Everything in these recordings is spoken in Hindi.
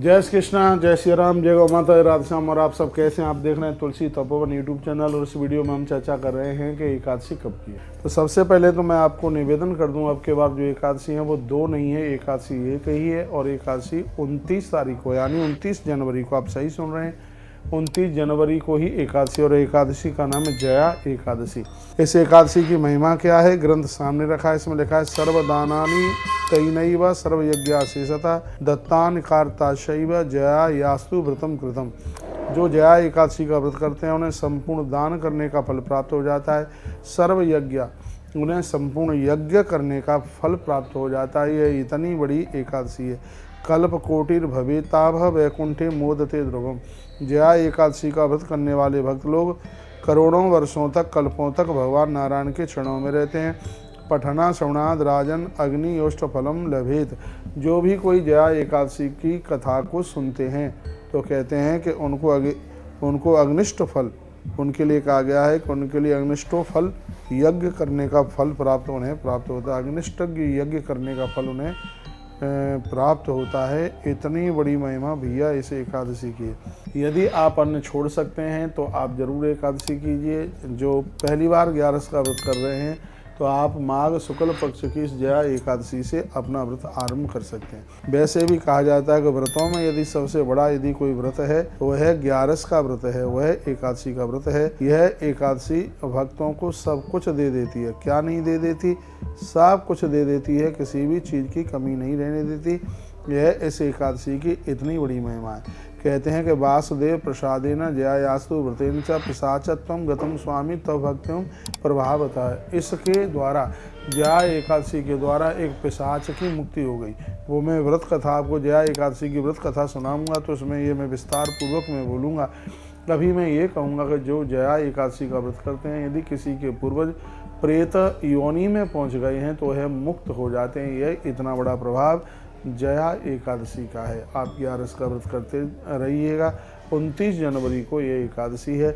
जय श्री कृष्णा, जय श्री राम, जय गौ माता, राधे श्याम। और आप सब कैसे हैं? आप देख रहे हैं तुलसी तपोवन यूट्यूब चैनल और इस वीडियो में हम चर्चा कर रहे हैं कि एकादशी कब की है। तो सबसे पहले तो मैं आपको निवेदन कर दूं, अब के बाद जो एकादशी है वो दो नहीं है, एकादशी एक ही है। और एकादशी 29 तारीख को यानी 29 जनवरी को, आप सही सुन रहे हैं, 29 जनवरी को ही एकादशी। और एकादशी का नाम है जया एकादशी। इस एकादशी की महिमा क्या है? ग्रंथ सामने रखा है, इसमें लिखा है सर्वदानानि तैनैव सर्वयज्ञाशेषतः दत्तान कार्ताशैव जया यास्तु व्रतम कृतम। जो जया एकादशी का व्रत करते हैं उन्हें संपूर्ण दान करने का फल प्राप्त हो जाता है। सर्वयज्ञ, उन्हें संपूर्ण यज्ञ करने का फल प्राप्त हो जाता है। यह इतनी बड़ी एकादशी है। कल्प कोटिर भवेताभ वैकुंठे मोदते ध्रुवम। जया एकादशी का व्रत करने वाले भक्त लोग करोड़ों वर्षों तक, कल्पों तक भगवान नारायण के चरणों में रहते हैं। पठना श्रवणाद राजन अग्नि योष्ट फलम लभेत। जो भी कोई जया एकादशी की कथा को सुनते हैं तो कहते हैं कि उनको अग्निष्ट फल, उनके लिए कहा गया है कि उनके लिए अग्निष्टो फल, यज्ञ करने का फल उन्हें प्राप्त होता है। अग्निष्ट यज्ञ करने का फल उन्हें प्राप्त होता है। इतनी बड़ी महिमा भैया इस एकादशी की। यदि आप अन्न छोड़ सकते हैं तो आप जरूर एकादशी कीजिए। जो पहली बार 11 का व्रत कर रहे हैं तो आप माघ शुक्ल पक्ष की इस जया एकादशी से अपना व्रत आरंभ कर सकते हैं। वैसे भी कहा जाता है कि व्रतों में यदि सबसे बड़ा यदि कोई व्रत है तो वह 11 का व्रत है, वह एकादशी का व्रत है। यह एकादशी भक्तों को सब कुछ दे देती है। क्या नहीं दे देती? सब कुछ दे देती है, किसी भी चीज़ की कमी नहीं रहने देती। यह इस एकादशी की इतनी बड़ी महिमा है। कहते हैं कि वासुदेव प्रसादेन जयायास्तु व्रतेन च पिशाचत्वं गतम स्वामी तव भक्तिम प्रभावतः है। इसके द्वारा, जया एकादशी के द्वारा एक पिशाच की मुक्ति हो गई। वो मैं व्रत कथा आपको जया एकादशी की व्रत कथा सुनाऊंगा तो उसमें ये मैं विस्तार पूर्वक मैं बोलूँगा। अभी मैं ये कहूँगा कि जो जया एकादशी का व्रत करते हैं, यदि किसी के पूर्वज प्रेत योनि में पहुँच गए हैं तो वह मुक्त हो जाते हैं। यह इतना बड़ा प्रभाव जया एकादशी का है। आप 11 का व्रत करते रहिएगा। 29 जनवरी को ये एकादशी है।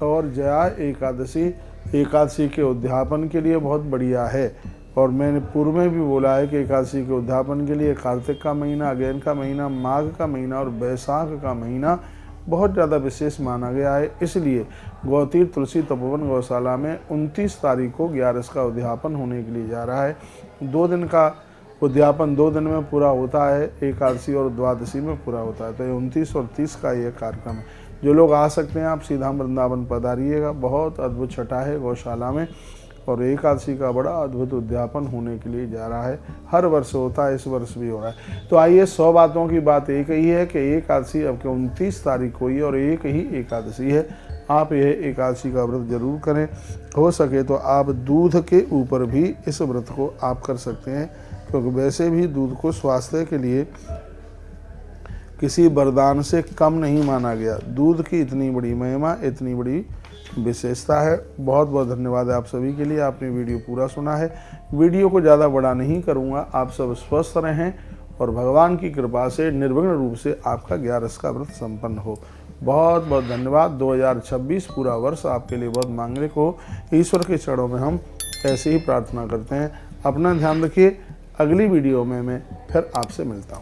और जया एकादशी के उद्यापन के लिए बहुत बढ़िया है। और मैंने पूर्व में भी बोला है कि एकादशी के उद्यापन के लिए कार्तिक का महीना, अगैन का महीना, माघ का महीना और बैसाख का महीना बहुत ज़्यादा विशेष माना गया है। इसलिए गौतीर्थ तुलसी तपोवन गौशाला में 29 तारीख को 11 का उद्यापन होने के लिए जा रहा है। 2 दिन का उद्यापन 2 दिन में पूरा होता है, एकादशी और द्वादशी में पूरा होता है। तो 29 और 30 का यह कार्यक्रम है। जो लोग आ सकते हैं आप सीधा वृंदावन पधारिएगा। बहुत अद्भुत छठा है गौशाला में और एकादशी का बड़ा अद्भुत उद्यापन होने के लिए जा रहा है। हर वर्ष होता है, इस वर्ष भी हो रहा है। तो आइए, 100 बातों की बात एक ही है कि एकादशी अब के 29 तारीख को ही और एक ही एकादशी है। आप यह एकादशी का व्रत जरूर करें। हो सके तो आप दूध के ऊपर भी इस व्रत को आप कर सकते हैं, क्योंकि वैसे भी दूध को स्वास्थ्य के लिए किसी वरदान से कम नहीं माना गया। दूध की इतनी बड़ी महिमा, इतनी बड़ी विशेषता है। बहुत बहुत धन्यवाद आप सभी के लिए। आपने वीडियो पूरा सुना है। वीडियो को ज़्यादा बड़ा नहीं करूँगा। आप सब स्वस्थ रहें और भगवान की कृपा से निर्विघ्न रूप से आपका 11 का व्रत संपन्न हो। बहुत बहुत धन्यवाद। 2026 पूरा वर्ष आपके लिए बहुत मांगलिक हो। ईश्वर के चरणों में हम ऐसे ही प्रार्थना करते हैं। अपना ध्यान रखिए। अगली वीडियो में मैं फिर आपसे मिलता हूँ।